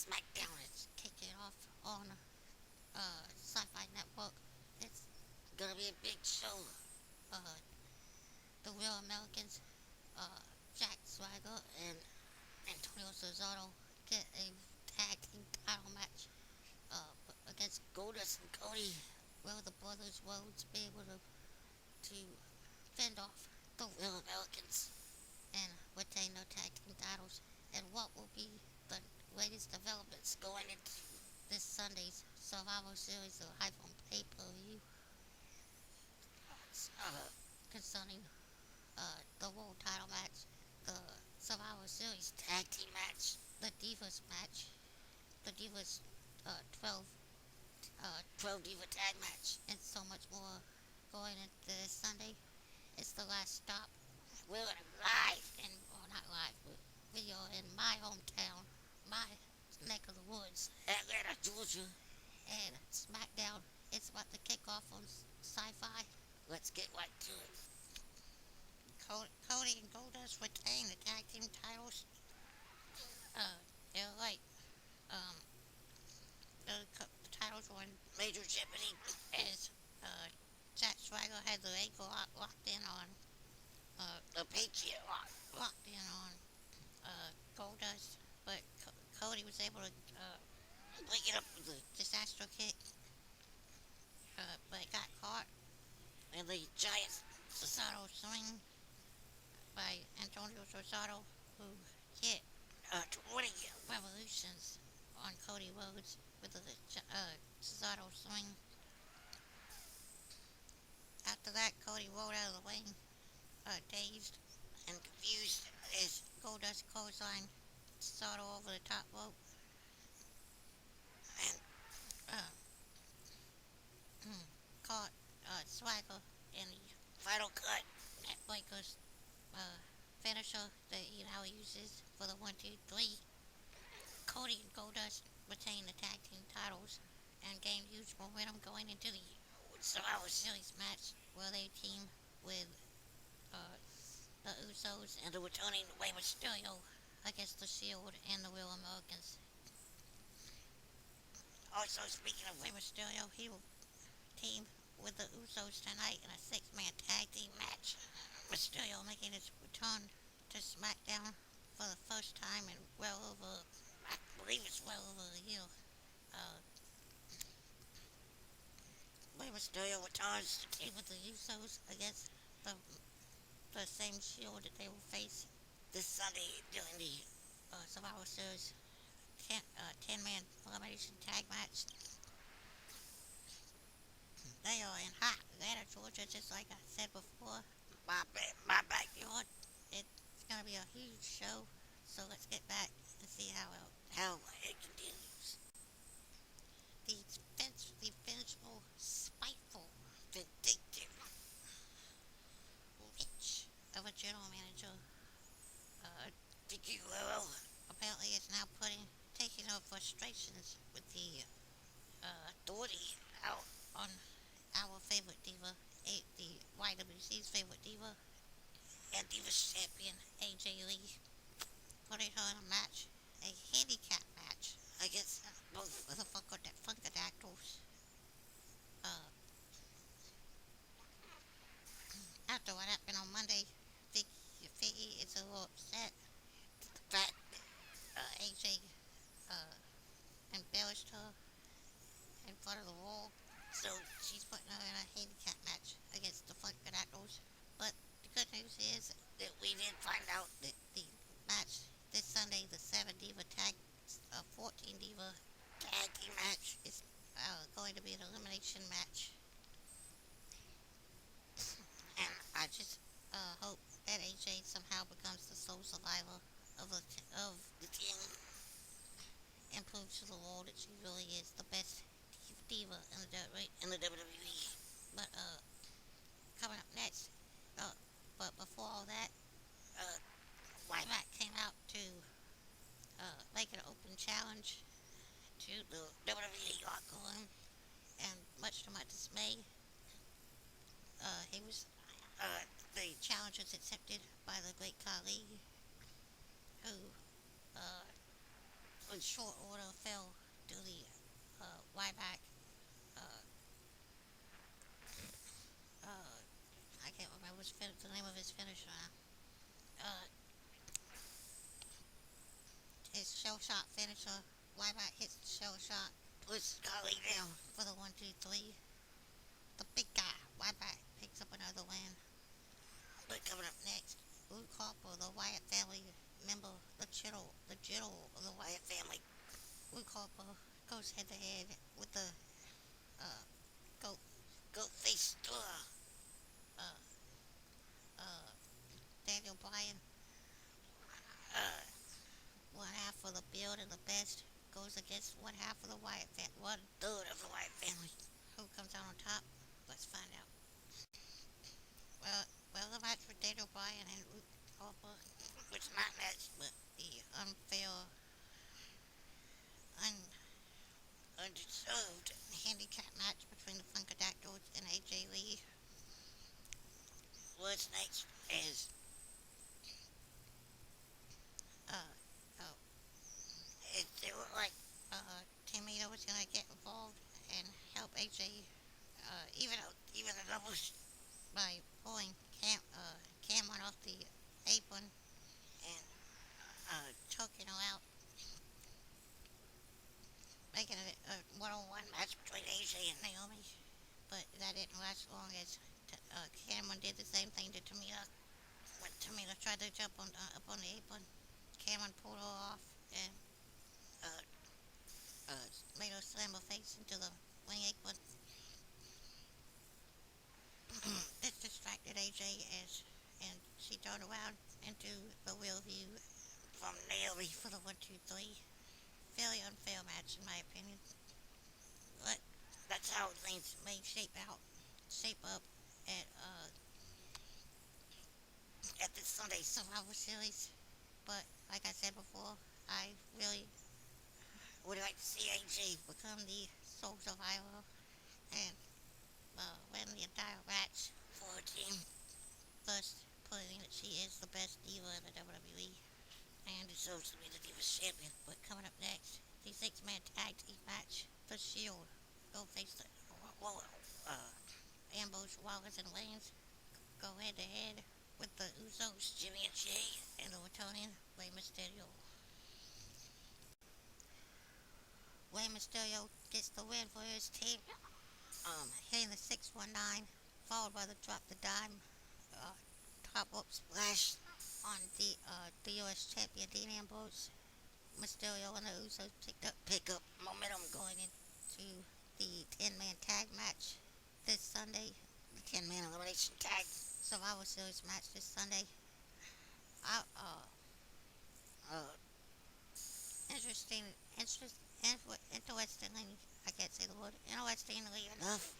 Smackdown is kicking off on Sci-Fi Network. It's gonna be a big show. Uh, the Real Americans, uh, Jack Swagger and Antonio Cesaro get a tag team title match against Goldust and Cody. Will the brothers Rhodes be able to fend off the Real Americans and retain their tag team titles? And what will be the latest developments going into this Sunday's Survivor Series of Hype on pay-per-view concerning the World Title match, the Survivor Series Tag Team match, the Divas match, the Divas 12 Diva Tag match, and so much more going into this Sunday. It's the last stop. We're live, well, not live, but video in my hometown, my neck of the woods, Atlanta, Georgia, and SmackDown. It's about to kick off on Sci-Fi. Let's get right to it. Cody and Goldust retain the tag team titles. They're like, um, the titles were in major jeopardy as Jack Swagger had the ankle locked in on the Patriot locked in on Goldust, but Cody was able to break it up with a disaster kick, but it got caught, and the giant Cesaro swing by Antonio Cesaro, who hit 20 revolutions on Cody Rhodes with the Cesaro swing. After that, Cody rolled out of the ring, dazed and confused as Goldust clotheslined Cesaro over the top rope, and caught Swagger in the final cut at Breaker's finisher that he now uses for the 1-2-3. Cody and Goldust retain the tag team titles and gain huge momentum going into the Survivor Series match where they team with the Usos and the returning Wwe Mysterio against the Shield and the Real Americans. Also, speaking of Wwe Mysterio, he will team with the Usos tonight in a 6-man tag team match. Mysterio making his return to SmackDown for the first time in I believe it's well over a year. Wwe Mysterio returns to team with the Usos against the same Shield that they will face this Sunday during the Survivor Series 10-man elimination tag match. They are in hot Atlanta, Georgia, just like I said before. My backyard. It's gonna be a huge show. So let's get back and see how it continues. The vengeful, spiteful, vindictive witch of a general manager, Vicky Guerrero, apparently is now taking her frustrations with the authority out on our favorite diva, the YWC's favorite diva, and Divas champion AJ Lee, putting her in a match, a handicap match against both of the Funkadactyls. After what happened on Monday, Vicky is a little upset at the fact that AJ embarrassed her in front of the wall. So she's putting her in a handicap match against the Funkadactyls. But the good news is that we did find out that the match this Sunday, the 14 Diva tag team match, is going to be an elimination match. And I just hope that AJ somehow becomes the sole survivor of the team and proves to the world that she really is the best diva in the WWE. But coming up next, but before all that, Ryback came out to make an open challenge to the WWE locker room, and much to my dismay, the challenge was accepted by the Great Khali, who short order fell to the Ryback. Uh, uh, I can't remember the name of his finisher now. Uh, his shell shot finisher. Ryback hits the shell shot, puts Cody down for the 1, 2, 3. The big guy, Ryback, picks up another win. But coming up next, Luke Harper, the Wyatt family member, the general of the Wyatt family. Luke Harper goes head to head with the uh, goat, goat face uh, uh, Daniel Bryan. Uh, one half of the build and the best goes against one half of the Wyatt family, 1/3 of the Wyatt family. Who comes out on top? Let's find out. Well, the match for Daniel Bryan and Luke Harper, which not match, but the unfair, un, undeserved handicap match between the Funkadactyls and AJ Lee was next as uh, uh, it looked like Tamina was gonna get involved and help AJ even the doubles by pulling Cameron off the apron and choking her out, making it a one-on-one match between AJ and Naomi. But that didn't last long as Cameron did the same thing to Tamina. When Tamina tried to jump up on the apron, Cameron pulled her off and uh, uh, made her slam her face into the ring apron. This distracted AJ and she turned around into the real view from Naomi for the 1, 2, 3. Fairly unfair match in my opinion, but that's how things may shape up at this Sunday Survivor Series. But like I said before, I really would like to see AJ become the sole survivor and win the entire match for her team, thus proving that she is the best diva in the WWE and deserves to be the Divas champion. But coming up next, the six-man tag team match, The Shield, go face the Ambrose, Wallace, and Reigns go head to head with the Usos, Jimmy and Jay, and the returning Rey Mysterio. Rey Mysterio gets the win for his team, hitting the 619, followed by the drop the dime, uh, top rope splash on the U.S. champion Dean Ambrose. Mysterio and the Usos pick up momentum going into the 10-man tag match this Sunday. The 10-man elimination tag Survivor Series match this Sunday. Uh, uh, uh, interesting, interestingly, I can't say the word. Interestingly enough,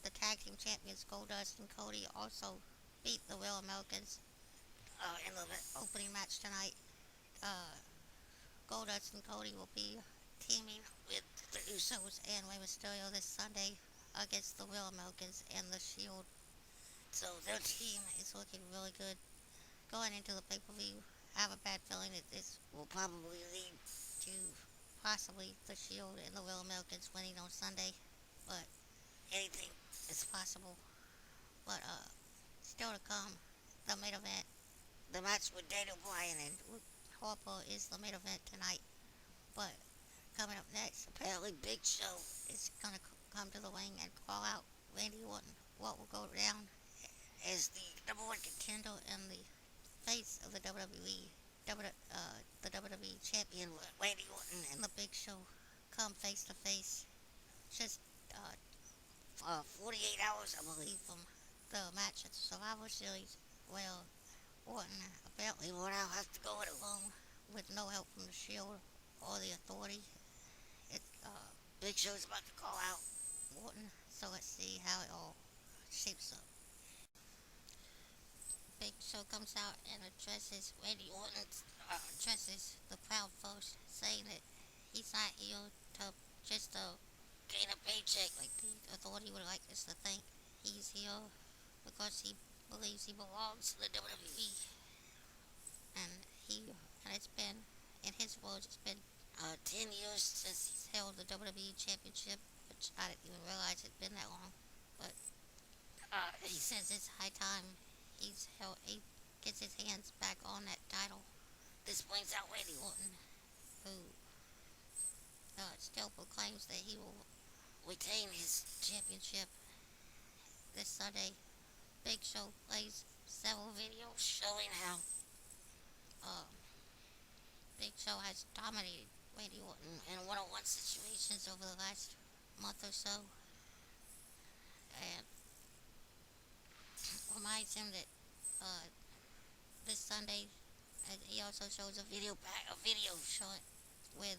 the tag team champions Goldust and Cody also beat the Real Americans in the opening match tonight. Uh, Goldust and Cody will be teaming with the Usos and Rey Mysterio this Sunday against the Real Americans and the Shield. So their team is looking really good going into the pay-per-view. I have a bad feeling that this will probably lead to possibly the Shield and the Real Americans winning on Sunday, but anything is possible. But still to come, the main event, the match with Daniel Bryan and Luke Harper is the main event tonight. But coming up next, apparently Big Show is gonna come to the ring and call out Randy Orton. What will go down as the #1 contender and the face of the the WWE champion Randy Orton and the Big Show come face to face. Just 48 hours, I believe, from the match at the Survivor Series, where Orton apparently will now have to go it alone with no help from the Shield or the Authority. It, Big Show's about to call out Orton, so let's see how it all shapes up. Big Show comes out and addresses Randy Orton, addresses the crowd first, saying that he's not here to just gain a paycheck like the Authority would like us to think. He's here because he believes he belongs to the WWE, and and it's been, in his words, it's been 10 years since he's held the WWE Championship, which I didn't even realize it'd been that long. But he says it's high time he gets his hands back on that title. This brings out Randy Orton, who still proclaims that he will retain his championship this Sunday. Big Show plays several videos showing how uh, Big Show has dominated Randy Orton in one-on-one situations over the last month or so, and reminds him that uh, this Sunday, and he also shows a video showing with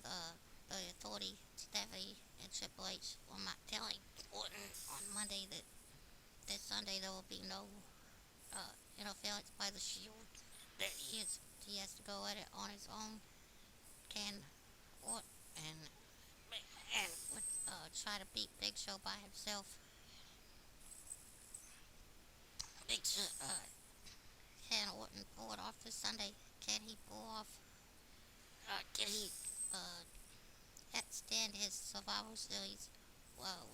the Authority, Stephanie, and Triple H, telling Orton on Monday that this Sunday there will be no interference by the Shield. That he has to go at it on his own. Can Orton and would try to beat Big Show by himself. Big Show, can Orton pull it off this Sunday? Can he pull off? Can he uh, extend his Survivor Series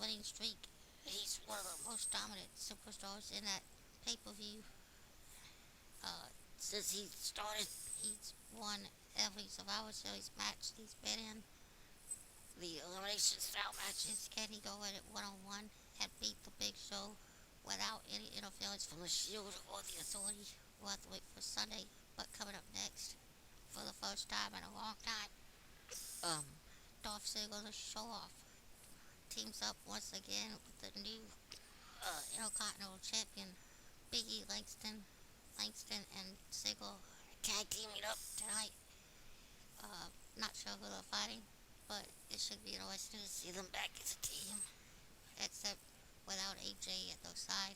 winning streak? He's one of the most dominant superstars in that pay-per-view. Since he started, he's won every Survivor Series match he's been in. The elimination style matches. Can he go at it one-on-one and beat the Big Show without any interference from the Shield or the Authority? We'll have to wait for Sunday. But coming up next, for the first time in a long time, Dolph Ziggler, the show off, teams up once again with the new Intercontinental Champion, Big E Langston. Langston and Ziggler tag teaming up tonight. Not sure who they're fighting, but it should be interesting to see them back as a team, except without AJ at their side.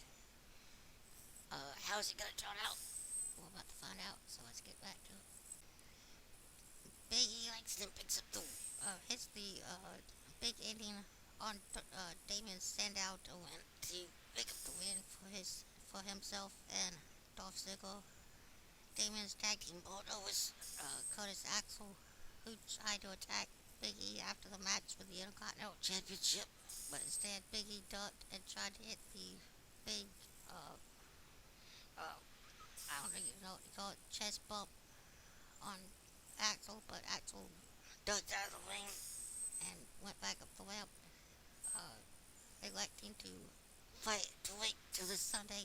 How's it gonna turn out? We're about to find out, so let's get back to it. Big E Langston picks up hits the big ending on Damon Sandow to pick up the win for himself and Dolph Ziggler. Damon's tag team partner was Curtis Axel, who tried to attack Big E after the match for the Intercontinental Championship, but instead Big E ducked and tried to hit the big, I don't even know what to call it, chest bump on Axel, but Axel ducked out of the ring and went back up the ramp, electing to wait till this Sunday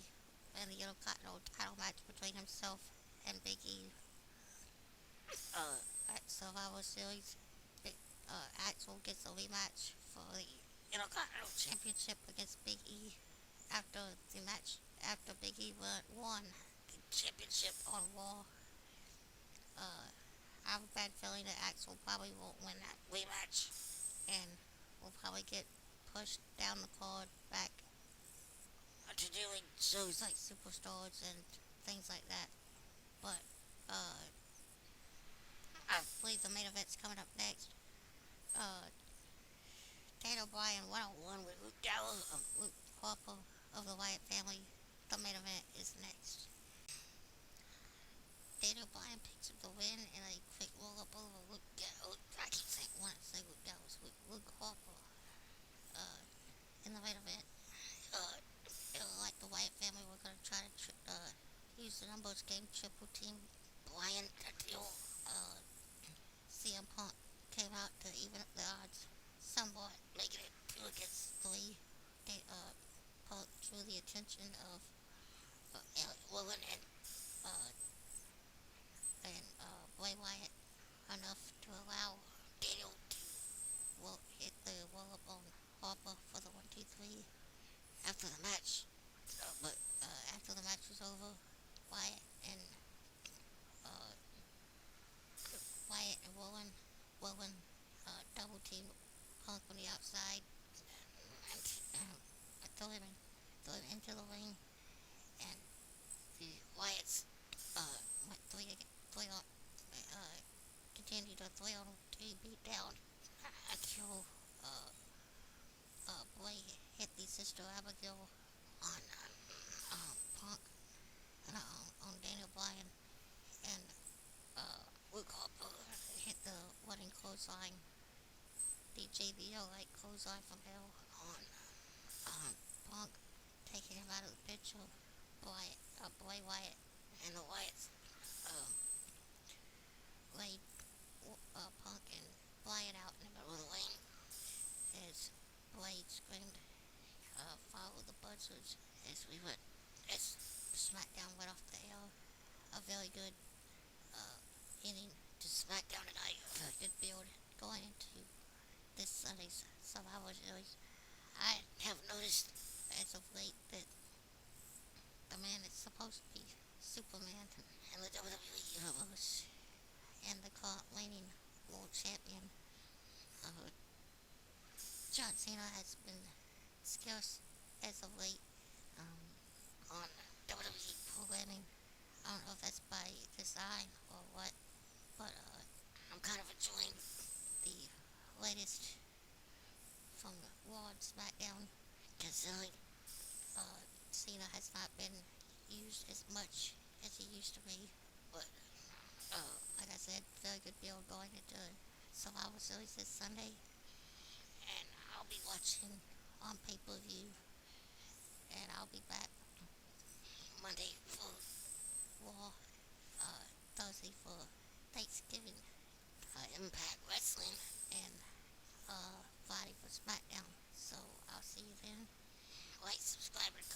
and the Intercontinental title match between himself and Big E at Survivor Series. Axel gets a rematch for the Intercontinental Championship against Big E after Big E won the championship on Raw. I have a bad feeling that Axel probably won't win that rematch and will probably get pushed down the card back to doing shows like Superstars and things like that. But I believe the main event's coming up next. Daniel Bryan 101 with Luke Harper of the Wyatt family. The main event is next. Daniel Bryan picks up the win in a quick roll up over Luke Gallows. I keep saying Luke Gallows. Luke Harper in the main event. Like the Wyatt family, we're gonna try to use the numbers game, triple team Bryan until CM Punk came out to even up the odds somewhat, making it 2 against 3. Punk drew the attention of Elliot Willen and Bray Wyatt enough to allow Daniel to hit the roll up on Harper for the 1-2-3 after the match. But after the match was over, Wyatt and Willen double teamed Punk on the outside and threw him into the ring, and the Wyatts went continued a 3-on-3 beat down until Bray hit the Sister Abigail on Punk and on Daniel Bryan, and Luke Harper hit the running close clothesline. The JBL like clothesline from hell on Punk, taking him out of the picture. Bray Wyatt and the Wyatts laid Punk and Wyatt out in the middle of the lane as Blade screamed, follow the buzzards as SmackDown went off the air. A very good inning to SmackDown tonight. A good build going into this Sunday's Survivor Series. I have noticed as of late that the man that's supposed to be Superman in the WWE Universe and the current reigning world champion, uh, John Cena, has been scarce as of late on WWE programming. I don't know if that's by design or what, but I'm kind of enjoying the latest from Raw and SmackDown, considering Cena has not been used as much as he used to be. But like I said, very good build going into Survivor Series this Sunday, and I'll be watching on pay-per-view, and I'll be back Monday for Raw, Thursday for Thanksgiving, Impact Wrestling, and Friday for SmackDown. So I'll see you then. Like, subscribe, and